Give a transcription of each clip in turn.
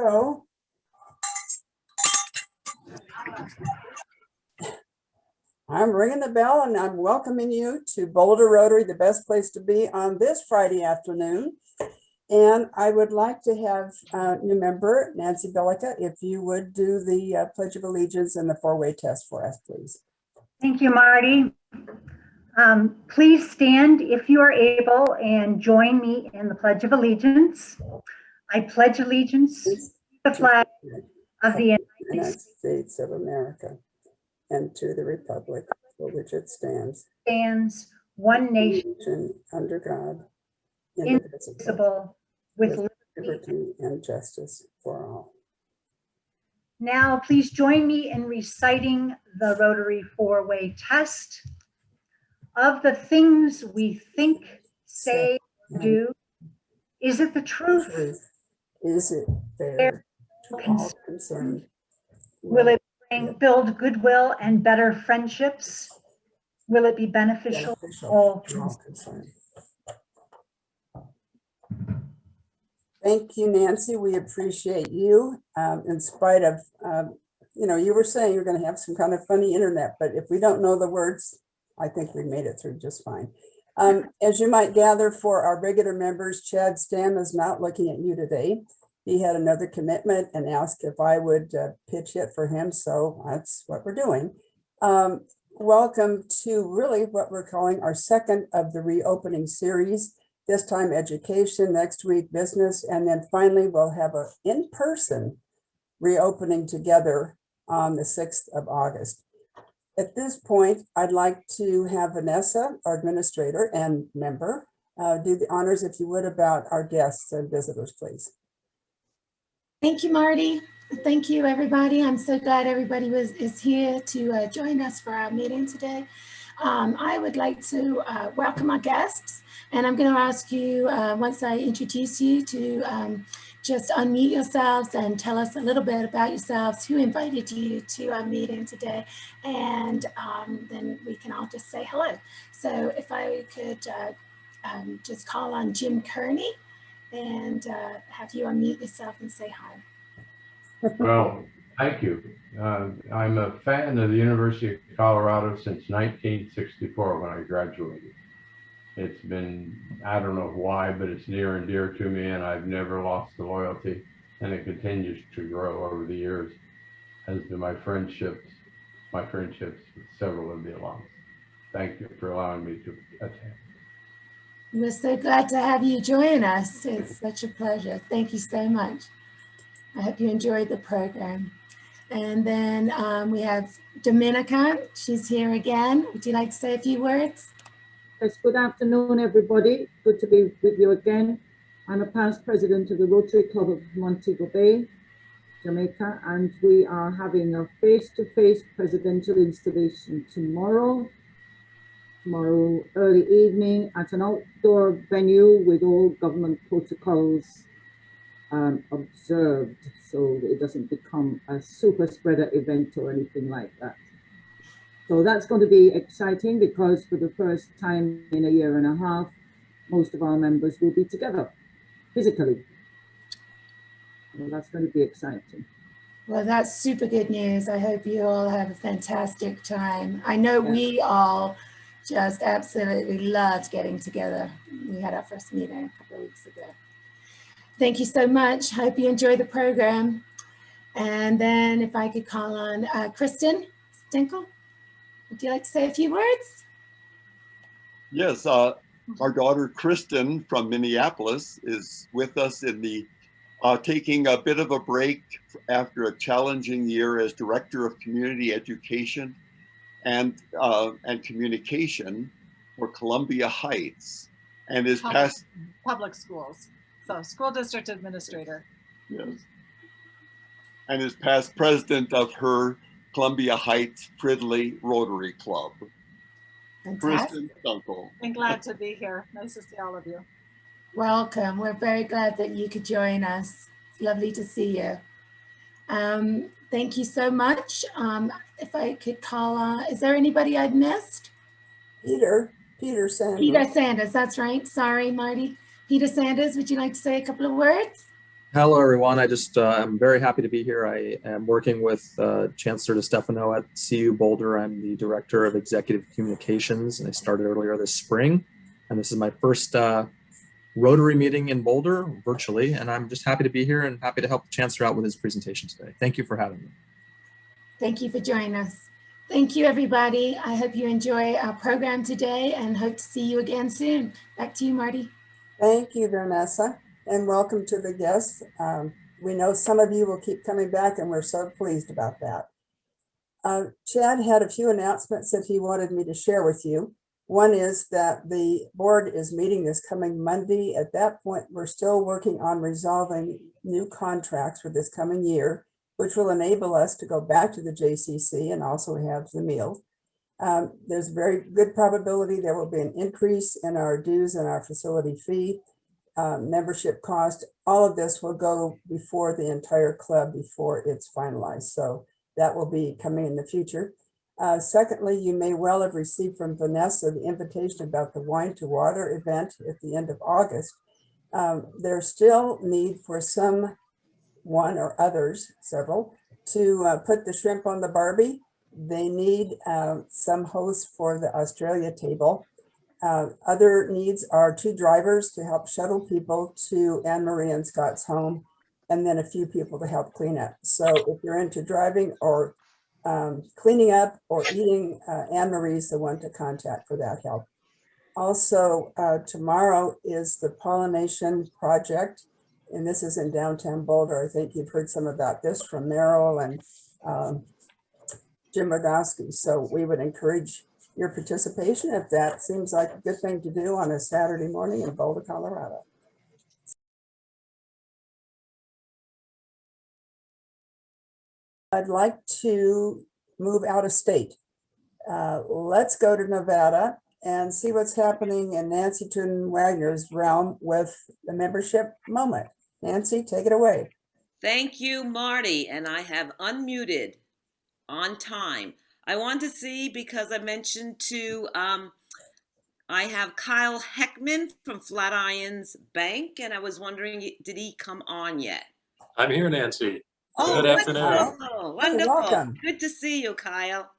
go. I'm ringing the bell and I'm welcoming you to Boulder Rotary, the best place to be on this Friday afternoon. And I would like to have a new member, Nancy Bellica, if you would do the Pledge of Allegiance and the four-way test for us, please. Thank you, Marty. Please stand if you are able and join me in the Pledge of Allegiance. I pledge allegiance to the flag of the United States of America and to the republic for which it stands, one nation, under God, indivisible, with liberty and justice for all. Now, please join me in reciting the Rotary four-way test. Of the things we think, say, do, is it the truth? Is it fair to all concerned? Will it build goodwill and better friendships? Will it be beneficial to all concerned? Thank you, Nancy. We appreciate you. In spite of, you were saying you're going to have some kind of funny internet, but if we don't know the words, I think we made it through just fine. As you might gather, for our regular members, Chad Stam is not looking at you today. He had another commitment and asked if I would pitch it for him, so that's what we're doing. Welcome to really what we're calling our second of the reopening series. This time education, next week business, and then finally we'll have an in-person reopening together on the 6th of August. At this point, I'd like to have Vanessa, our administrator and member, do the honors, if you would, about our guests and visitors, please. Thank you, Marty. Thank you, everybody. I'm so glad everybody is here to join us for our meeting today. I would like to welcome our guests, and I'm going to ask you, once I introduce you, to just unmute yourselves and tell us a little bit about yourselves, who invited you to our meeting today, and then we can all just say hello. So if I could just call on Jim Kearney and have you unmute yourself and say hi. Well, thank you. I'm a fan of the University of Colorado since 1964 when I graduated. It's been, I don't know why, but it's near and dear to me, and I've never lost the loyalty, and it continues to grow over the years, as do my friendships with several of the alums. Thank you for allowing me to attend. We're so glad to have you join us. It's such a pleasure. Thank you so much. I hope you enjoyed the program. And then we have Dominica. She's here again. Would you like to say a few words? Yes, good afternoon, everybody. Good to be with you again. I'm a past president of the Rotary Club of Montego Bay, Jamaica, and we are having a face-to-face presidential installation tomorrow early evening at an outdoor venue with all government protocols observed, so it doesn't become a super spreader event or anything like that. So that's going to be exciting because for the first time in a year and a half, most of our members will be together physically. Well, that's going to be exciting. Well, that's super good news. I hope you all have a fantastic time. I know we all just absolutely loved getting together. We had our first meeting a couple of weeks ago. Thank you so much. Hope you enjoy the program. And then if I could call on Kristen Stinkle. Would you like to say a few words? Yes, our daughter Kristen from Minneapolis is with us in the taking a bit of a break after a challenging year as Director of Community Education and Communication for Columbia Heights, and is past public schools. So school district administrator. Yes, and is past president of her Columbia Heights Fridley Rotary Club. Kristen Dunkel. I'm glad to be here. Nice to see all of you. Welcome. We're very glad that you could join us. It's lovely to see you. Thank you so much. If I could call on, is there anybody I've missed? Peter Sanders. Peter Sanders, that's right. Sorry, Marty. Peter Sanders, would you like to say a couple of words? Hello, everyone. I'm very happy to be here. I am working with Chancellor DeStefano at CU Boulder. I'm the Director of Executive Communications, and I started earlier this spring. And this is my first Rotary meeting in Boulder virtually, and I'm just happy to be here and happy to help the Chancellor out with his presentation today. Thank you for having me. Thank you for joining us. Thank you, everybody. I hope you enjoy our program today and hope to see you again soon. Back to you, Marty. Thank you, Vanessa, and welcome to the guests. We know some of you will keep coming back, and we're so pleased about that. Chad had a few announcements that he wanted me to share with you. One is that the board is meeting this coming Monday. At that point, we're still working on resolving new contracts for this coming year, which will enable us to go back to the JCC and also have the meal. There's very good probability there will be an increase in our dues and our facility fee, membership cost. All of this will go before the entire club before it's finalized. So that will be coming in the future. Secondly, you may well have received from Vanessa the invitation about the Wine to Water event at the end of August. There's still need for someone or others, several, to put the shrimp on the Barbie. They need some hosts for the Australia table. Other needs are 2 drivers to help shuttle people to Anne Marie and Scott's home, and then a few people to help clean up. So if you're into driving or cleaning up or eating, Anne Marie's the one to contact for that help. Also, tomorrow is the pollination project, and this is in downtown Boulder. I think you've heard some about this from Merrill and Jim Rogowski. So we would encourage your participation if that seems like a good thing to do on a Saturday morning in Boulder, Colorado. I'd like to move out of state. Let's go to Nevada and see what's happening in Nancy Tune Wagner's realm with the membership moment. Nancy, take it away. Thank you, Marty. And I have unmuted on time. I want to see, because I mentioned to, I have Kyle Heckman from Flatirons Bank, and I was wondering, did he come on yet? I'm here, Nancy. Oh, Good afternoon. wonderful. Wonderful. Welcome. Good to see you, Kyle.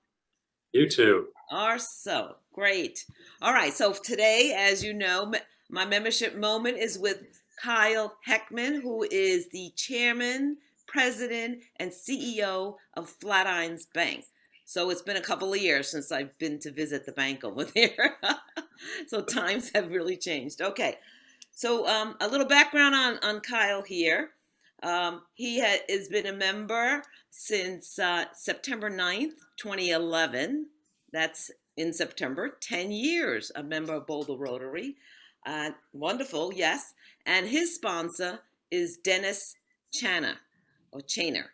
You too. Are so great. All right. So today, as you know, my membership moment is with Kyle Heckman, who is the chairman, president, and CEO of Flatirons Bank. So it's been a couple of years since I've been to visit the bank over there. So times have really changed. Okay. So a little background on Kyle here. He has been a member since September 9th, 2011. That's in September, 10 years, a member of Boulder Rotary. Wonderful, yes. And his sponsor is Dennis Channa, or Chainer.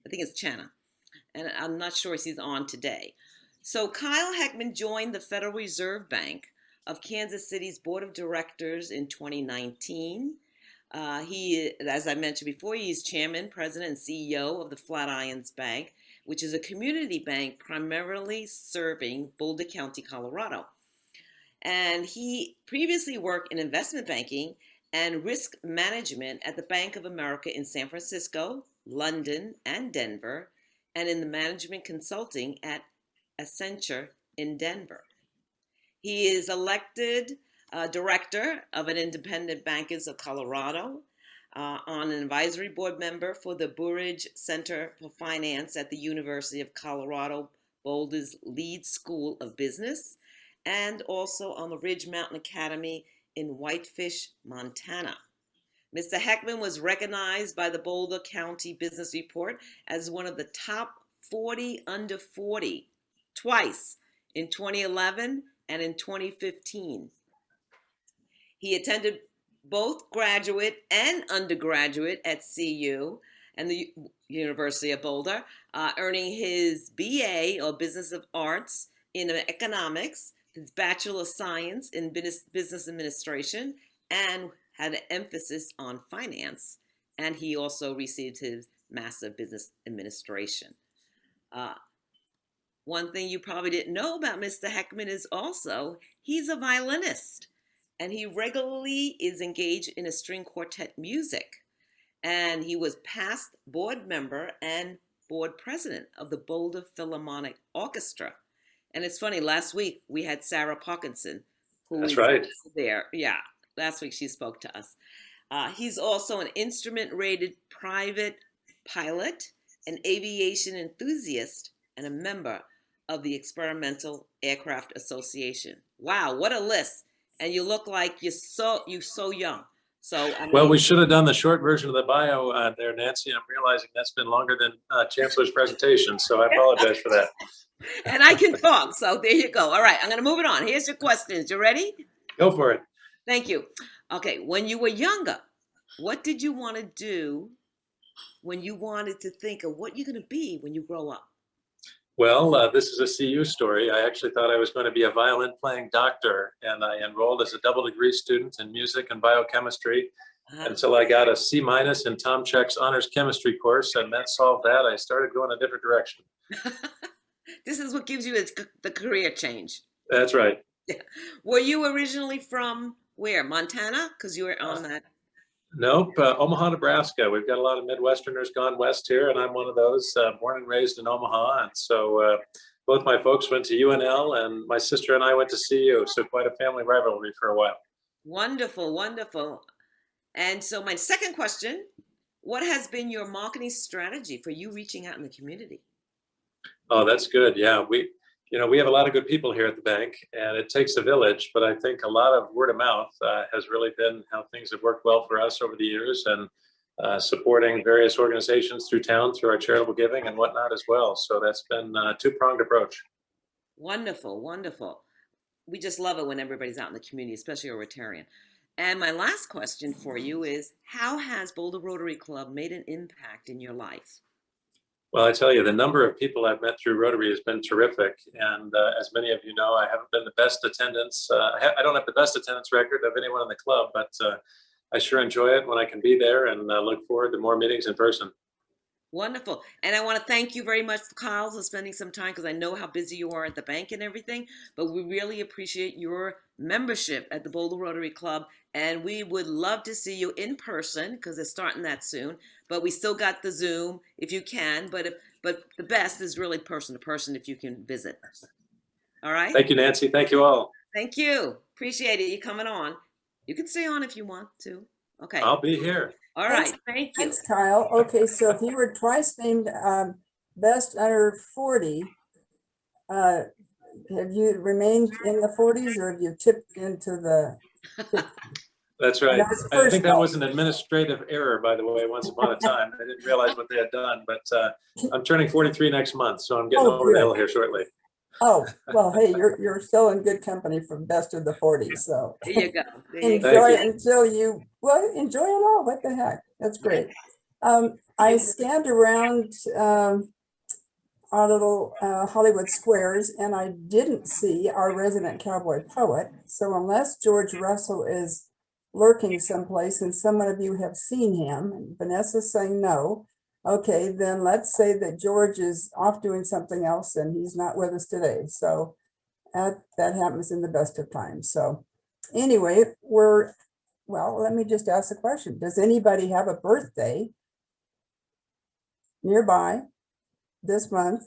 I think it's Channa. And I'm not sure if he's on today. So Kyle Heckman joined the Federal Reserve Bank of Kansas City's Board of Directors in 2019. He, as I mentioned before, he's chairman, president, and CEO of the Flatirons Bank, which is a community bank primarily serving Boulder County, Colorado. And he previously worked in investment banking and risk management at the Bank of America in San Francisco, London, and Denver, and in the management consulting at Accenture in Denver. He is elected director of an independent bankers of Colorado, on an advisory board member for the Burridge Center for Finance at the University of Colorado Boulder's Leeds School of Business, and also on the Ridge Mountain Academy in Whitefish, Montana. Mr. Heckman was recognized by the Boulder County Business Report as one of the top 40 under 40 twice in 2011 and in 2015. He attended both graduate and undergraduate at CU and the University of Boulder, earning his BA or Business of Arts in Economics, his Bachelor of Science in Business Administration, and had an emphasis on finance. And he also received his Master of Business Administration. One thing you probably didn't know about Mr. Heckman is also he's a violinist, and he regularly is engaged in a string quartet music. and he was past board member and board president of the Boulder Philharmonic Orchestra. And it's funny, last week we had Sarah Parkinson, who That's is right. there. Yeah, last week she spoke to us. He's also an instrument-rated private pilot, an aviation enthusiast, and a member of the Experimental Aircraft Association. Wow, what a list! And you look like you're so young. So I mean, Well, we should have done the short version of the bio there, Nancy. I'm realizing that's been longer than Chancellor's presentation, so I apologize for that. and I can talk. So there you go. All right, I'm going to move it on. Here's your questions. You ready? Go for it. Thank you. Okay, when you were younger, what did you want to do when you wanted to think of what you're going to be when you grow up? Well, this is a CU story. I actually thought I was going to be a violin playing doctor, and I enrolled as a double degree student in music and biochemistry until I got a C- in Tom Check's honors chemistry course, and that solved that. I started going a different direction. This is what gives you the career change. That's right. Yeah. Were you originally from where? Montana? Because you were on that. Nope, Omaha, Nebraska. We've got a lot of Midwesterners gone west here, and I'm one of those, born and raised in Omaha. And so both my folks went to UNL, and my sister and I went to CU. So quite a family rivalry for a while. Wonderful, wonderful. And so my second question, what has been your marketing strategy for you reaching out in the community? Oh, that's good. Yeah, we have a lot of good people here at the bank, and it takes a village, but I think a lot of word of mouth has really been how things have worked well for us over the years, and supporting various organizations through town through our charitable giving and whatnot as well. So that's been a two-pronged approach. Wonderful, wonderful. We just love it when everybody's out in the community, especially a Rotarian. And my last question for you is, how has Boulder Rotary Club made an impact in your life? Well, I tell you, the number of people I've met through Rotary has been terrific. And as many of you know, I haven't been the best attendance. I don't have the best attendance record of anyone in the club, but I sure enjoy it when I can be there, and look forward to more meetings in person. Wonderful. And I want to thank you very much, Kyle, for spending some time, because I know how busy you are at the bank and everything, but we really appreciate your membership at the Boulder Rotary Club. And we would love to see you in person, because they're starting that soon, but we still got the Zoom if you can, but the best is really person to person if you can visit. All right. Thank you, Nancy. Thank you all. Thank you. Appreciate it. You coming on. You can stay on if you want to. Okay. I'll be here. All right. Thank you. Thanks, Kyle. Okay, so if you were twice named best under 40, have you remained in the 40s, or have you tipped into the? That's right. That was I first think that though. was an administrative error, by the way, once upon a time. I didn't realize what they had done, but I'm turning 43 next month, so I'm getting Oh, over the good. hill here shortly. Oh, well, hey, you're still in good company from best of the 40s, so There you go. There you go. enjoy you. it until you, well, enjoy it all. What the heck? That's great. I scanned around our little Hollywood squares, and I didn't see our resident cowboy poet. So unless George Russell is lurking someplace and some of you have seen him, and Vanessa's saying no, okay, then let's say that George is off doing something else and he's not with us today. So that happens in the best of times. So anyway, well, let me just ask the question. Does anybody have a birthday nearby this month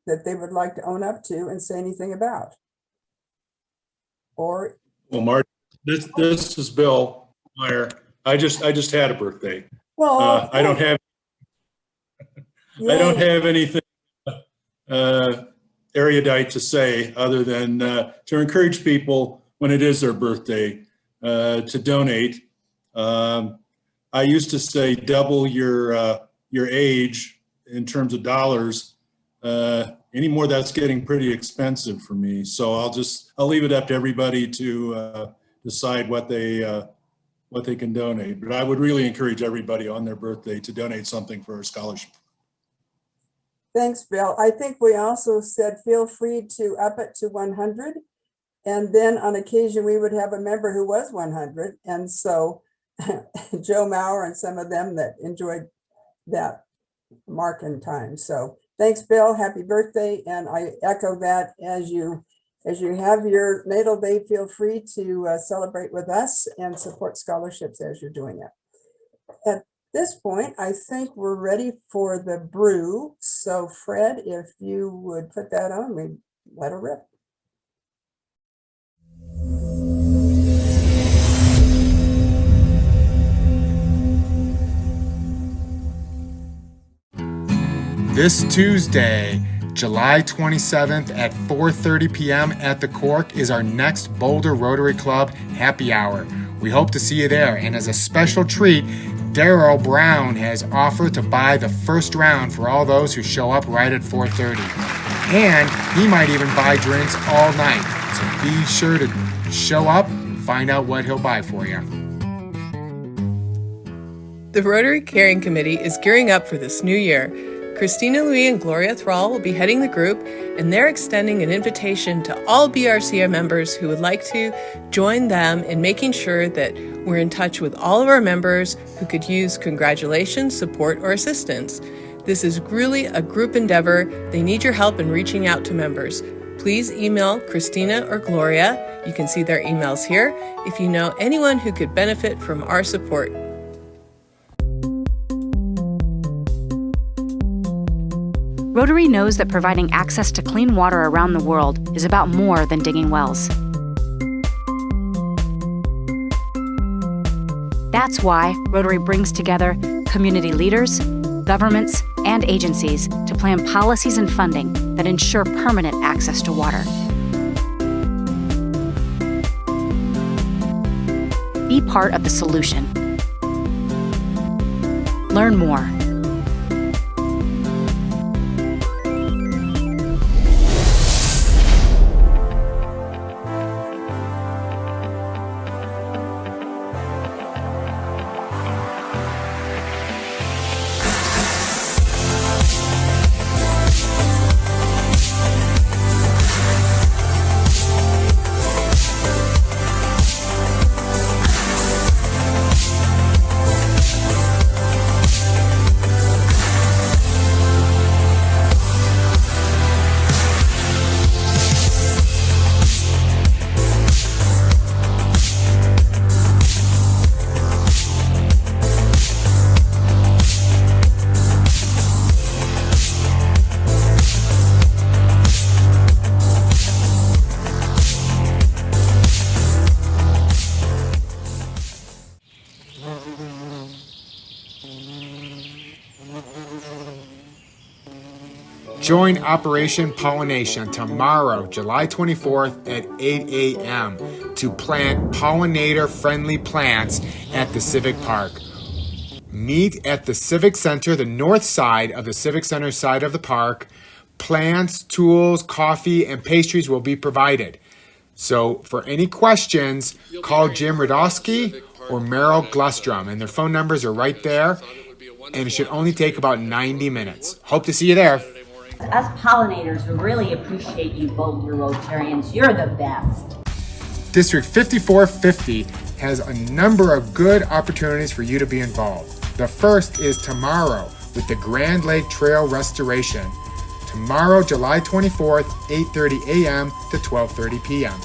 that they would like to own up to and say anything about? Or, Well, Mark, this is Bill Meyer. I just had a birthday. well, I don't have anything erudite to say other than to encourage people when it is their birthday to donate. I used to say double your age in terms of dollars. Anymore, that's getting pretty expensive for me. So I'll leave it up to everybody to decide what they can donate. But I would really encourage everybody on their birthday to donate something for a scholarship. Thanks, Bill. I think we also said feel free to up it to 100. And then on occasion, we would have a member who was 100. And so Joe Maurer and some of them that enjoyed that mark in time. So thanks, Bill. Happy birthday. And I echo that as you have your natal day, feel free to celebrate with us and support scholarships as you're doing it. At this point, I think we're ready for the brew. So Fred, if you would put that on, we let her rip. This Tuesday, July 27th at 4:30 p.m. at the Cork is our next Boulder Rotary Club happy hour. We hope to see you there. And as a special treat, Daryl Brown has offered to buy the first round for all those who show up right at 4:30. And he might even buy drinks all night. So be sure to show up and find out what he'll buy for you. The Rotary Caring Committee is gearing up for this new year. Christina Louis and Gloria Thrall will be heading the group, and they're extending an invitation to all BRC members who would like to join them in making sure that we're in touch with all of our members who could use congratulations, support, or assistance. This is really a group endeavor. They need your help in reaching out to members. Please email Christina or Gloria. You can see their emails here if you know anyone who could benefit from our support. Rotary knows that providing access to clean water around the world is about more than digging wells. That's why Rotary brings together community leaders, governments, and agencies to plan policies and funding that ensure permanent access to water. Be part of the solution. Learn more. Join Operation Pollination tomorrow, July 24th at 8 a.m. to plant pollinator-friendly plants at the Civic Park. Meet at the Civic Center, the north side of the Civic Center side of the park. Plants, tools, coffee, and pastries will be provided. So for any questions, call Jim Radowski or Meryl Glustrom, and their phone numbers are right there, and it should only take about 90 minutes. Hope to see you there. Us pollinators, we really appreciate you Boulder Rotarians. You're the best. District 5450 has a number of good opportunities for you to be involved. The first is tomorrow with the Grand Lake Trail Restoration. Tomorrow, July 24th, 8:30 a.m. to 12:30 p.m.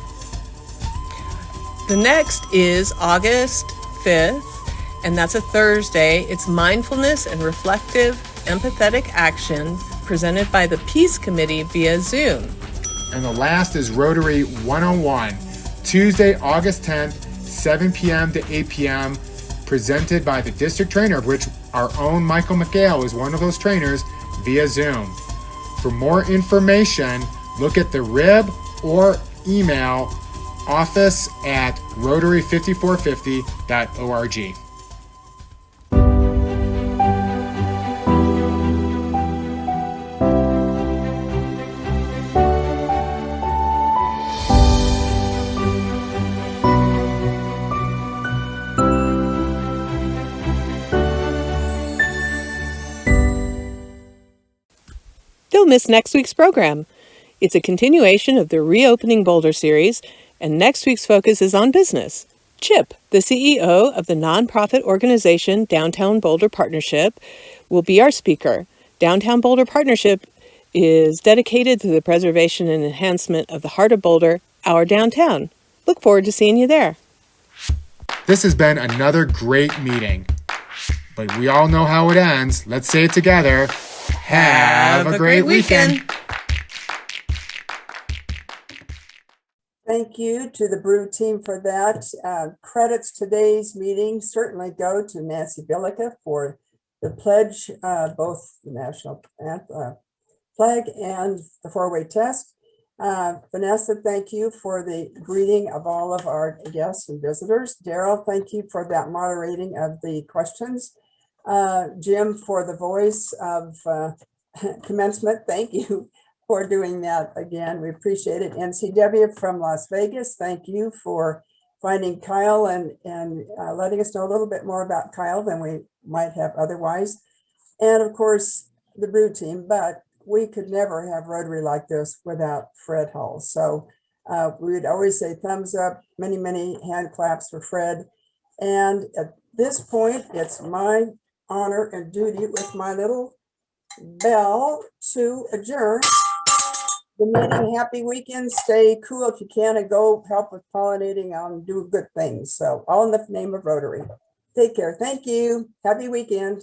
The next is August 5th, and that's a Thursday. It's Mindfulness and Reflective Empathetic Action presented by the Peace Committee via Zoom. And the last is Rotary 101, Tuesday, August 10th, 7 p.m. to 8 p.m., presented by the district trainer, of which our own Michael McGale is one of those trainers, via Zoom. For more information, look at the rib or email office@rotary5450.org. Don't miss next week's program. It's a continuation of the Reopening Boulder series, and next week's focus is on business. Chip, the CEO of the nonprofit organization Downtown Boulder Partnership, will be our speaker. Downtown Boulder Partnership is dedicated to the preservation and enhancement of the heart of Boulder, our downtown. Look forward to seeing you there. This has been another great meeting. but we all know how it ends. Let's say it together. Have a great weekend. Thank you to the Brew team for that. Credits today's meeting certainly go to Nancy Billica for the pledge, both the national flag and the four-way test. Vanessa, thank you for the greeting of all of our guests and visitors. Daryl, thank you for that moderating of the questions. Jim, for the voice of commencement, thank you for doing that again. We appreciate it. NCW from Las Vegas, thank you for finding Kyle and letting us know a little bit more about Kyle than we might have otherwise. And of course, the Brew team, but we could never have Rotary like this without Fred Hull. So we would always say thumbs up, many, many hand claps for Fred. And at this point, it's my honor and duty with my little bell to adjourn the meeting. Happy weekend. Stay cool if you can and go help with pollinating and do good things. So all in the name of Rotary. Take care. Thank you. Happy weekend.